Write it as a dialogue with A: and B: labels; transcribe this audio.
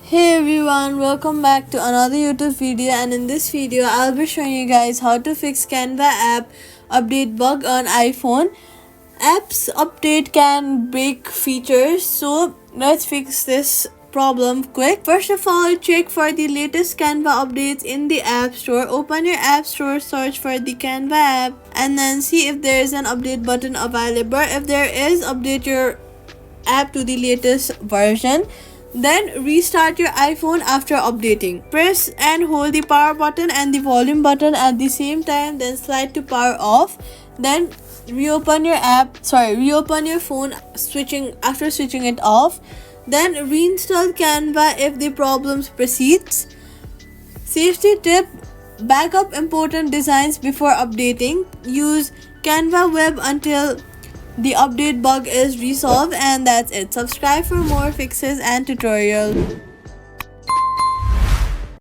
A: Hey everyone, welcome back to another YouTube video, and in this video I'll be showing you guys how to fix Canva app update bug on iPhone. Apps update can break features, so let's fix this problem quick. First of all, check for the latest Canva updates in the App Store. Open your App Store, search for the Canva app, and then see if there is an update button available. If there is, update your app to the latest version. Then restart your iPhone after updating. Press and hold the power button and the volume button at the same time, then slide to power off. Then reopen your phone after switching it off. Then reinstall Canva if the problems persists. Safety tip: back up important designs before updating. Use Canva Web until the update bug is resolved, and that's it. Subscribe for more fixes and tutorials.